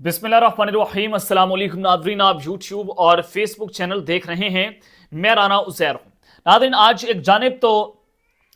बिस्मिल्लाहिर्रहमानिर्रहीम अस्सलाम वालेकुम नाज़रीन, आप यूट्यूब और फेसबुक चैनल देख रहे हैं। मैं राना उज़ैर हूं। नाज़रीन, आज एक जानिब तो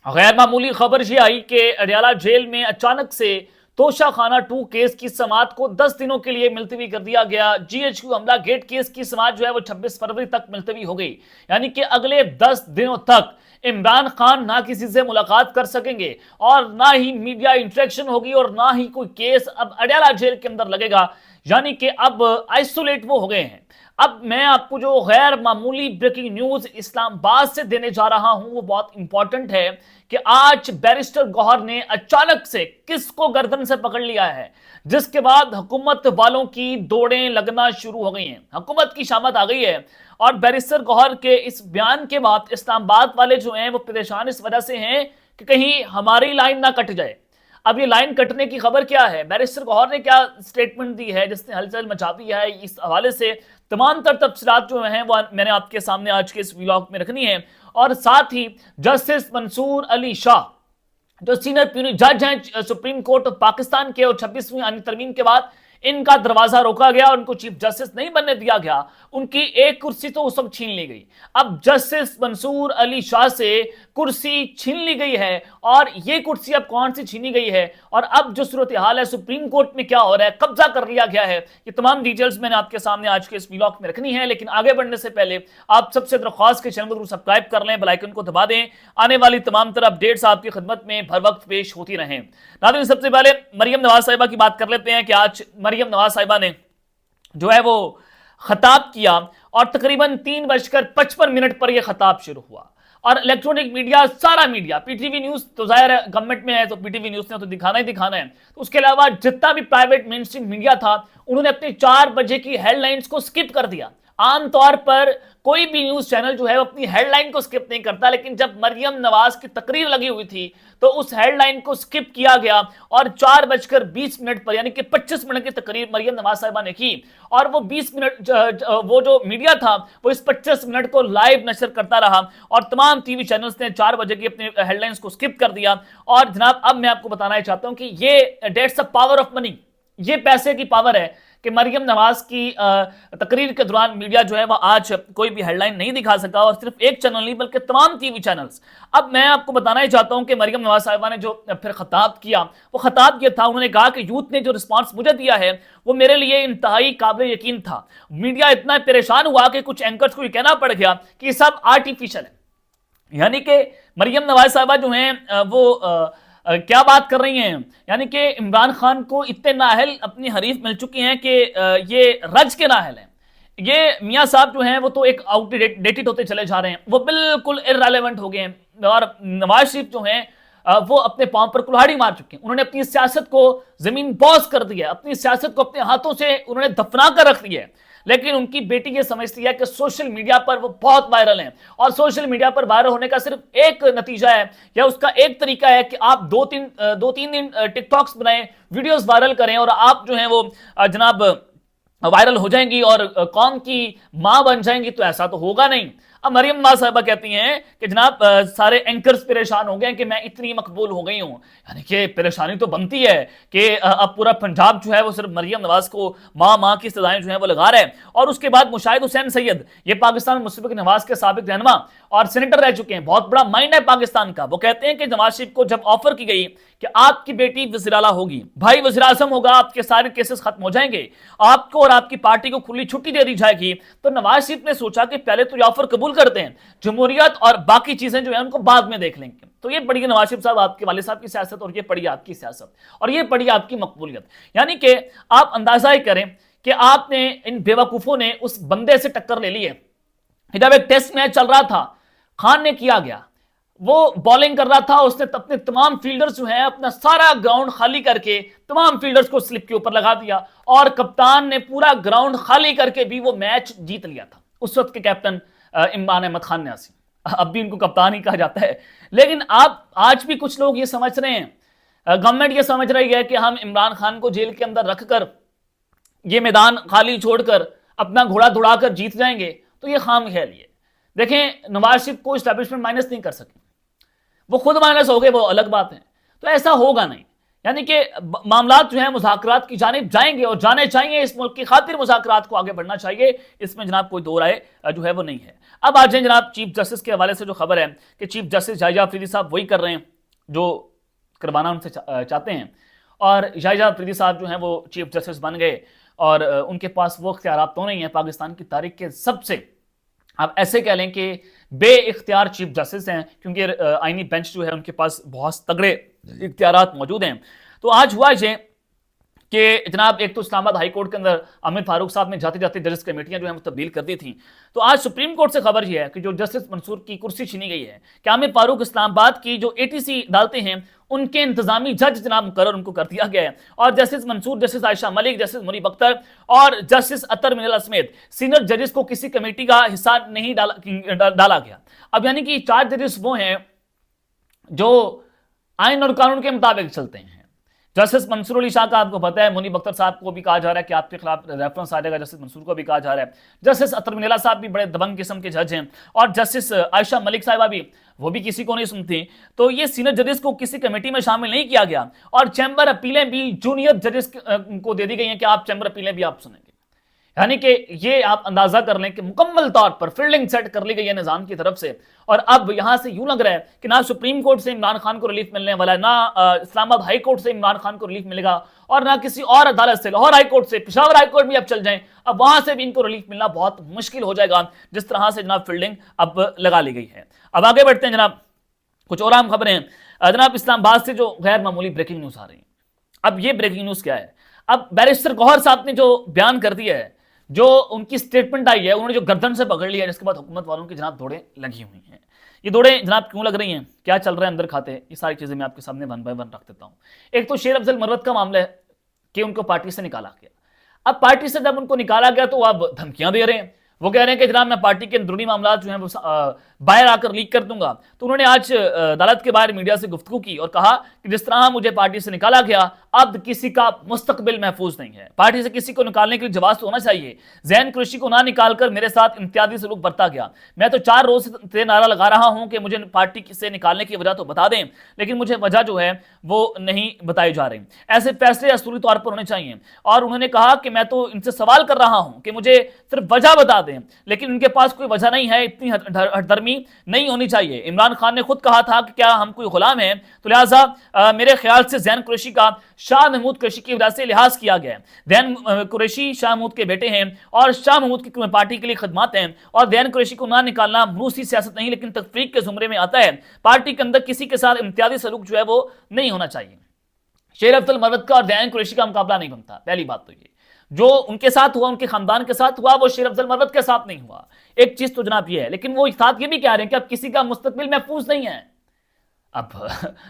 गैर मामूली खबर ये आई कि अडयाला जेल में अचानक से तोशाखाना 2 केस की समाअत को 10 दिनों के लिए मुलतवी कर दिया गया। GHQ हमला गेट केस की समाअत जो है वो 26 फरवरी तक मुलतवी हो गई, यानी कि अगले 10 दिनों तक इमरान खान ना किसी से मुलाकात कर सकेंगे और ना ही मीडिया इंटरेक्शन होगी और ना ही कोई केस अब अडयाला जेल के अंदर लगेगा, यानी कि अब आइसोलेट वो हो गए हैं। अब मैं आपको जो गैर मामूली ब्रेकिंग न्यूज इस्लामाबाद से देने जा रहा हूं वो बहुत इंपॉर्टेंट है कि आज बैरिस्टर गौहर ने अचानक से किसको गर्दन से पकड़ लिया है, जिसके बाद हुकूमत वालों की दौड़ें लगना शुरू हो गई हैं। हुकूमत की शामत आ गई है और बैरिस्टर गौहर के इस बयान के बाद इस्लामाबाद वाले जो हैं वो परेशान इस वजह से हैं कि कहीं हमारी लाइन ना कट जाए। अब ये लाइन कटने की खबर क्या है, बैरिस्टर गौहर ने क्या स्टेटमेंट दी है जिसने हलचल मचा दी है, इस हवाले से तमाम तर तफसीलात जो हैं वो मैंने आपके सामने आज के इस व्लॉग में रखनी है। और साथ ही जस्टिस मंसूर अली शाह जो सीनियर जज हैं सुप्रीम कोर्ट ऑफ पाकिस्तान के, और 26वीं आईनी तरमीम के बाद इनका दरवाजा रोका गया, उनको चीफ जस्टिस नहीं बनने दिया गया, उनकी एक कुर्सी तो उस वक्त छीन ली गई। अब जस्टिस मंसूर अली शाह से कुर्सी छीन ली गई है और ये कुर्सी अब कौन सी छीनी गई है और अब जो सूरत हाल है सुप्रीम कोर्ट में क्या हो रहा है, कब्जा कर लिया गया है, ये तमाम डिटेल्स मैंने आपके सामने आज के इस व्लॉग में रखनी है। लेकिन आगे बढ़ने से पहले आप सबसे दरख्वास्त के चैनल को सब्सक्राइब कर लें, बेल आइकन को दबा दें, आने वाली तमाम तरह अपडेट्स आपकी खिदमत में हर वक्त पेश होती रहें। नाज़रीन, सबसे पहले मरियम नवाज साहिबा की बात कर लेते हैं कि आज मरियम नवाज साहिबा ने जो है वो खिताब किया और तकरीबन 3:55 पर यह खिताब शुरू हुआ और इलेक्ट्रॉनिक मीडिया, सारा मीडिया, पीटीवी न्यूज तो जाहिर है गवर्नमेंट में है तो पीटीवी न्यूज ने तो दिखाना ही दिखाना है, तो उसके अलावा जितना भी प्राइवेट मेन स्ट्रीम मीडिया था उन्होंने अपने 4 बजे की हेडलाइंस को स्किप कर दिया। आमतौर पर कोई भी न्यूज चैनल जो है वो अपनी हेडलाइन को स्किप नहीं करता, लेकिन जब मरियम नवाज की तकरीर लगी हुई थी तो उस हेडलाइन को स्किप किया गया और 4:20 पर यानी कि 25 मिनट की तकरीर मरियम नवाज साहिबा ने की और वो 20 मिनट वो जो मीडिया था वो इस 25 मिनट को लाइव नशर करता रहा और तमाम टीवी चैनल्स ने 4 बजे की अपनी हेडलाइंस को स्किप कर दिया। और जनाब, अब मैं आपको बताना चाहता हूं कि ये that's the power of money, ये पैसे की पावर है कि मरियम नवाज की तकरीर के दौरान मीडिया जो है वह आज कोई भी हेडलाइन नहीं दिखा सका और सिर्फ एक चैनल नहीं बल्कि तमाम टीवी चैनल्स। अब मैं आपको बताना ही चाहता हूं कि मरियम नवाज साहिबा ने जो फिर खिताब किया वो खिताब ये था, उन्होंने कहा कि यूथ ने जो रिस्पांस मुझे दिया है वो मेरे लिए इंतहाई काबिल यकीन था। मीडिया इतना परेशान हुआ कि कुछ एंकर्स को ये कहना पड़ गया कि सब आर्टिफिशियल है, यानी कि मरियम नवाज साहिबा जो हैं वो क्या बात कर रही हैं, यानी कि इमरान खान को इतने नाहल अपनी हरीफ मिल चुकी हैं कि ये रज के नाहल हैं। ये मियाँ साहब जो हैं वो तो एक आउटडेटेड होते चले जा रहे हैं, वो बिल्कुल इररेलेवेंट हो गए हैं और नवाज शरीफ जो हैं वो अपने पांव पर कुल्हाड़ी मार चुके हैं। उन्होंने अपनी सियासत को जमीन बॉस कर दिया, अपनी सियासत को अपने हाथों से उन्होंने दफना कर रख दिया है। लेकिन उनकी बेटी ये समझती है कि सोशल मीडिया पर वो बहुत वायरल हैं और सोशल मीडिया पर वायरल होने का सिर्फ एक नतीजा है या उसका एक तरीका है कि आप दो तीन दिन टिकटॉक्स बनाएं, वीडियोस वायरल करें और आप जो हैं वो जनाब वायरल हो जाएंगी और कौम की मां बन जाएंगी। तो ऐसा तो होगा नहीं। अब मरियम नवाज साहिबा कहती हैं कि जनाब सारे एंकर्स परेशान हो गए कि मैं इतनी मकबूल हो गई हूं, यानी कि परेशानी तो बनती है कि अब पूरा पंजाब जो है वो सिर्फ मरियम नवाज को माँ की सजाएं जो है वो लगा रहे हैं। और उसके बाद मुशाहिद हुसैन सैयद, ये पाकिस्तान मुस्लिम लीग नवाज के साबिक रहनुमा और सेनेटर रह चुके हैं, बहुत बड़ा माइंड है पाकिस्तान का, वो कहते हैं कि नवाज शरीफ को जब ऑफर की गई कि आपकी बेटी वज़ीर आला होगी, भाई वज़ीर आज़म होगा, आपके सारे केसेस खत्म हो जाएंगे, आपको और आपकी पार्टी को खुली छुट्टी दे दी जाएगी, तो नवाज शरीफ ने सोचा कि पहले तो ये ऑफर कबूल करते हैं, जमहूरियत और बाकी चीजें जो है उनको बाद में देख लेंगे। तो ये पढ़िए नवाज शरीफ साहब आपके वाले साहब की सियासत और ये पढ़िए आपकी सियासत और ये पढ़िए आपकी मकबूलियत। यानी कि आप अंदाजा ही करें कि आपने इन बेवकूफों ने उस बंदे से टक्कर ले ली है। जब एक टेस्ट मैच चल रहा था, खान ने किया गया, वो बॉलिंग कर रहा था, उसने अपने तमाम फील्डर्स जो हैं अपना सारा ग्राउंड खाली करके तमाम फील्डर्स को स्लिप के ऊपर लगा दिया और कप्तान ने पूरा ग्राउंड खाली करके भी वो मैच जीत लिया था। उस वक्त के कैप्टन इमरान अहमद खान न्यासी, अब भी इनको कप्तान ही कहा जाता है। लेकिन आप आज भी कुछ लोग ये समझ रहे हैं, गवर्नमेंट ये समझ रही है कि हम इमरान खान को जेल के अंदर रखकर ये मैदान खाली छोड़कर अपना घोड़ा दौड़ाकर जीत जाएंगे, तो ये खाम ख्याली है। देखें, नवाज शरीफ को एस्टैब्लिशमेंट माइनस नहीं कर सके, वो खुद माइनस हो गए, वो अलग बात है। तो ऐसा होगा नहीं, यानी कि मामलात जो है मुज़ाकरात की जानिब जाएंगे और जाने चाहिए। इस मुल्क की खातिर मुज़ाकरात को आगे बढ़ना चाहिए, इसमें जनाब कोई दो राय जो है वो नहीं है। अब आ जाए जनाब चीफ जस्टिस के हवाले से जो खबर है कि चीफ जस्टिस याहिया अफरीदी साहब वही कर रहे हैं जो करवाना उनसे चाहते हैं, और याहिया अफरीदी साहब जो हैं वो चीफ जस्टिस बन गए और उनके पास वो इख्तियारात तो नहीं है। पाकिस्तान की तारीख के सबसे, आप ऐसे कह लें कि बे इख्तियार चीफ जस्टिस हैं, क्योंकि आईनी बेंच जो है उनके पास बहुत तगड़े इख्तियारात मौजूद हैं। तो आज हुआ ये कि जनाब एक तो इस्लामाबाद हाई कोर्ट के अंदर अमिर फारूक साहब ने जाते जाते जजेस कमेटियां जो है तब्दील कर दी थी। तो आज सुप्रीम कोर्ट से खबर यह है कि जो जस्टिस मंसूर की कुर्सी छीनी गई है कि आमिर फारूक इस्लामाबाद की जो एटीसी डालते हैं उनके इंतजामी जज जनाब मुकर्रर उनको कर दिया गया है, और justice Mansoor, justice Ayesha Malik, justice Muneeb Akhtar और जस्टिस अतर मिनल समेत सीनियर जजेस को किसी कमेटी का हिस्सा नहीं डाला गया। अब यानी कि 4 जजेस वो हैं जो आइन और कानून के मुताबिक चलते हैं। जस्टिस मंसूर अली शाह का आपको पता है, मुनीब अख्तर साहब को भी कहा जा रहा है कि आपके खिलाफ रेफरेंस आ जाएगा, जस्टिस मंसूर को भी कहा जा रहा है। जस्टिस अतर मिनला साहब भी बड़े दबंग किस्म के जज हैं, और जस्टिस आयशा मलिक साहिबा भी, वो भी किसी को नहीं सुनती। तो ये सीनियर जजेस को किसी कमेटी में शामिल नहीं किया गया, और चैम्बर अपीलें भी जूनियर जजेस को दे दी गई हैं कि आप चैम्बर अपीलें भी आप सुनेंगे। यानी कि ये आप अंदाजा कर लें कि मुकम्मल तौर पर फील्डिंग सेट कर ली गई है निजाम की तरफ से। और अब यहां से यूं लग रहा है कि ना सुप्रीम कोर्ट से इमरान खान को रिलीफ मिलने वाला है, ना इस्लामाबाद हाई कोर्ट से इमरान खान को रिलीफ मिलेगा, और ना किसी और अदालत से, लाहौर हाई कोर्ट से, पेशावर हाई कोर्ट भी अब चल जाएं, अब वहां से भी इनको रिलीफ मिलना बहुत मुश्किल हो जाएगा, जिस तरह से जनाब फील्डिंग अब लगा ली गई है। अब आगे बढ़ते हैं जनाब, कुछ और अहम खबरें जनाब। इस्लामाबाद से जो गैर मामूली ब्रेकिंग न्यूज आ रही है, अब ये ब्रेकिंग न्यूज क्या है? अब बैरिस्टर गौहर साहब ने जो बयान कर दिया है, जो उनकी स्टेटमेंट आई है, उन्होंने जो गर्दन से पकड़ लिया है, जिसके बाद हुकूमत वालों की जनाब दौड़ें लगी हुई हैं। ये दौड़ें जनाब क्यों लग रही हैं, क्या चल रहा है अंदर खाते, ये सारी चीजें मैं आपके सामने वन बाय वन रख देता हूं। एक तो शेर अफजल मरवत का मामला है कि उनको पार्टी से निकाला गया। अब पार्टी से जब उनको निकाला गया तो अब धमकियां दे रहे हैं, वो कह रहे हैं कि जनाब मैं पार्टी के अंदरूनी मामला जो है वो बाहर आकर लीक कर दूंगा। तो उन्होंने आज अदालत के बाहर मीडिया से गुफ्तगू की और कहा कि जिस तरह मुझे पार्टी से निकाला गया, अब किसी का मुस्तकबिल महफूज नहीं है। पार्टी से किसी को निकालने के लिए जवाब तो होना चाहिए। जैन कुरैशी को ना निकालकर मेरे साथ इम्तियाजी सलूक बरता गया। मैं तो 4 रोज से नारा लगा रहा हूं कि मुझे पार्टी से निकालने की वजह तो बता दें, लेकिन मुझे वजह जो है वो नहीं बताई जा रही। ऐसे फैसले असूली तौर पर होने चाहिए। और उन्होंने कहा कि मैं तो इनसे सवाल कर रहा हूं कि मुझे सिर्फ वजह बता दें, लेकिन उनके पास कोई वजह नहीं है। इतनी हठधर्मी नहीं होनी चाहिए। इमरान खान ने खुद कहा था कि क्या हम कोई गुलाम हैं, तो लिहाजा मेरे ख्याल से जैन कुरैशी का शाह महमूद कुरैशी की वजह से लिहाज किया गया है। जैन कुरैशी शाह महमूद के बेटे हैं और शाह महमूद की पार्टी के लिए खदमात हैं, और जैन कुरैशी को ना निकालना रूसी सियासत नहीं लेकिन तफरीक के जुमरे में आता है। पार्टी के अंदर किसी के साथ इम्तियाजी सलूक जो है वो नहीं होना चाहिए। शेर अफजल मरवत का और जैन कुरैशी का मुकाबला नहीं बनता। पहली बात तो ये, जो उनके साथ हुआ, उनके खानदान के साथ हुआ, वो शेर अफजल मरवत के साथ नहीं हुआ। एक चीज तो जनाब ये है, लेकिन वो साथ ये भी कह रहे हैं कि अब किसी का मुस्तकबिल महफूज नहीं है। अब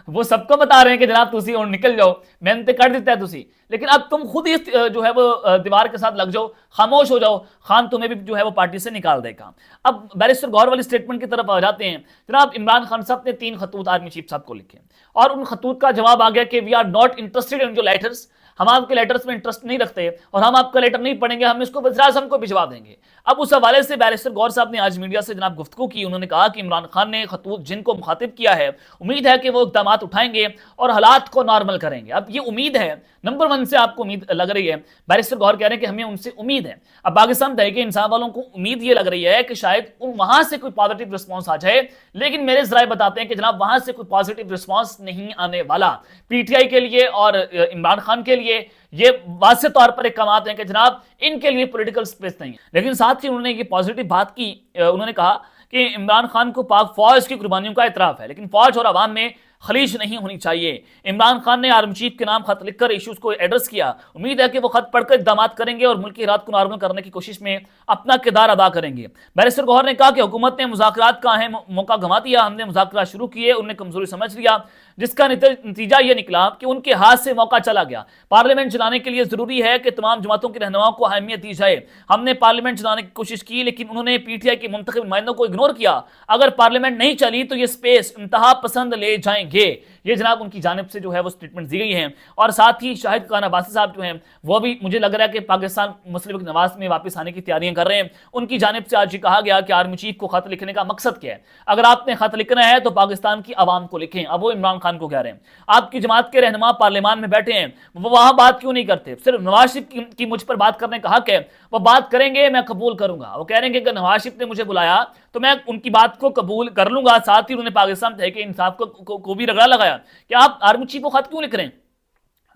वो सबको बता रहे हैं कि जनाब तुसी और निकल जाओ, मेहनत कर देता है तुसी, लेकिन अब तुम खुद ही जो है वो दीवार के साथ लग जाओ, खामोश हो जाओ, खान तुम्हें भी जो है वो पार्टी से निकाल देगा। अब बैरिस्टर गौहर वाली स्टेटमेंट की तरफ आ जाते हैं। जनाब इमरान खान साहब ने 3 खतूत आर्मी चीफ साहब को लिखे, और उन खतूत का जवाब आ गया कि we are not interested in your letters, हम आपके लेटर्स में इंटरेस्ट नहीं रखते और हम आपका लेटर नहीं पढ़ेंगे, हम इसको वज़ीर आज़म को भिजवा देंगे। अब उस हवाले से बैरिस्टर गौहर साहब ने आज मीडिया से जनाब गुफ्तगू की। उन्होंने कहा कि इमरान खान ने खतूत जिनको मुखातिब किया है, उम्मीद है कि वो इक़दाम उठाएंगे और हालात को नॉर्मल करेंगे। अब ये उम्मीद है, नंबर 1 से आपको उम्मीद लग रही है। बैरिस्टर गौहर कह रहे हैं कि हमें उनसे उम्मीद है। अब पाकिस्तान तहरीक इंसाफ वालों को उम्मीद ये लग रही है कि शायद वहां से कोई पॉजिटिव रिस्पॉन्स आ जाए, लेकिन मेरे जराए बताते हैं कि जनाब वहां से कोई पॉजिटिव रिस्पॉन्स नहीं आने वाला। पीटीआई के लिए और इमरान खान के लिए ये वाज़ेह तौर पर एक कमात है कि जनाब इनके लिए पॉलिटिकल स्पेस नहीं है। लेकिन साथ ही उन्होंने ये पॉजिटिव बात की, उन्होंने कहा कि इमरान खान को पाक फौज की कुर्बानियों का इतराफ है, लेकिन फौज और अवाम में खलीज नहीं होनी चाहिए। इमरान खान ने आर्मी चीफ के नाम खत लिखकर इश्यूज को एड्रेस किया। उम्मीद है कि वो खत पढ़कर इक़दाम करेंगे और मुल्क की हालात को नॉर्मल करने की कोशिश में अपना किरदार अदा करेंगे। बैरिस्टर गौहर ने कहा कि हुकूमत ने मुज़ाकरात का अहम मौका गंवा दिया। हमने मुज़ाकरात शुरू किए, उन्हें कमजोरी समझ लिया, जिसका नतीजा यह निकला कि उनके हाथ से मौका चला गया। पार्लियामेंट चलाने के लिए जरूरी है कि तमाम जमातों के रहनुमाओं को अहमियत दी जाए। हमने पार्लियामेंट चलाने की कोशिश की, लेकिन उन्होंने पीटीआई के मुंतखब नुमाइंदों को इग्नोर किया। अगर पार्लियामेंट नहीं चली तो ये स्पेस इंतहा पसंद ले जाएंगे। ये जनाब उनकी जानिब से जो है वो स्टेटमेंट दी गई है। और साथ ही शाहिद खान अब्बासी साहब जो हैं वो भी मुझे लग रहा है कि पाकिस्तान मुस्लिम लीग नवाज में वापस आने की तैयारियां कर रहे हैं। उनकी जानिब से आज ये कहा गया कि आर्मी चीफ को खत लिखने का मकसद क्या है, अगर आपने खत लिखना है तो पाकिस्तान की आवाम को लिखें। अब वो इमरान खान को कह रहे हैं आपकी जमात के रहनुमा पार्लियामान में बैठे हैं, वो वहां बात क्यों नहीं करते, सिर्फ नवाज शरीफ की मुझ पर बात करने का हक है, वो बात करेंगे मैं कबूल करूंगा। वो कह रहे हैं कि नवाज शरीफ ने मुझे बुलाया तो मैं उनकी बात को कबूल कर लूंगा। साथ ही उन्होंने पाकिस्तान तहरीक इंसाफ को भी रगड़ा लगाया कि आप आर्मी चीफ को खत क्यों लिख रहे हैं,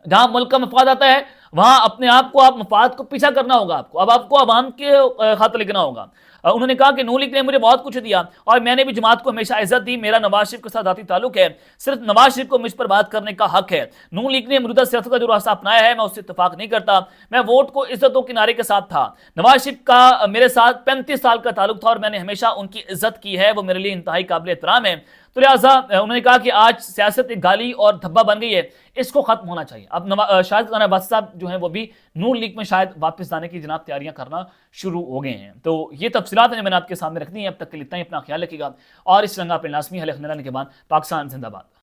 जहां मुल्क का मफाद आता है वहां अपने आप को आप मफाद को पीछा करना होगा आपको, अब आपको अवाम के खत लिखना होगा। उन्होंने कहा कि नून लीग ने मुझे बहुत कुछ दिया और मैंने भी जमात को हमेशा इज्जत दी, मेरा नवाज शरीफ के साथ जाती ताल्लुक है, सिर्फ नवाज शरीफ को मुझ पर बात करने का हक है। नून लीग ने मौजूदा सियासत का जो रास्ता अपनाया है मैं उससे इत्तेफाक नहीं करता, मैं वोट को इज्जतों के नारे के साथ था। नवाज शरीफ का मेरे साथ 35 साल का ताल्लुक था और मैंने हमेशा उनकी इज्जत की है, वो मेरे लिए इंतहाई काबिल एहतराम है। तो लिहाजा उन्होंने कहा कि आज सियासत एक गाली और धब्बा बन गई है, इसको खत्म होना चाहिए। अब शाहिद खान अब्बासी साहब जो हैं वो भी नून लीग में शायद वापस जाने की जनाब तैयारियां करना शुरू हो गए हैं। तो ये तफसीलात मैंने आपके सामने रखनी है। अब तक के लिए इतना ही, अपना ख्याल रखिएगा और इस रंगा पर लाजमी हल के बाद पाकिस्तान जिंदाबाद।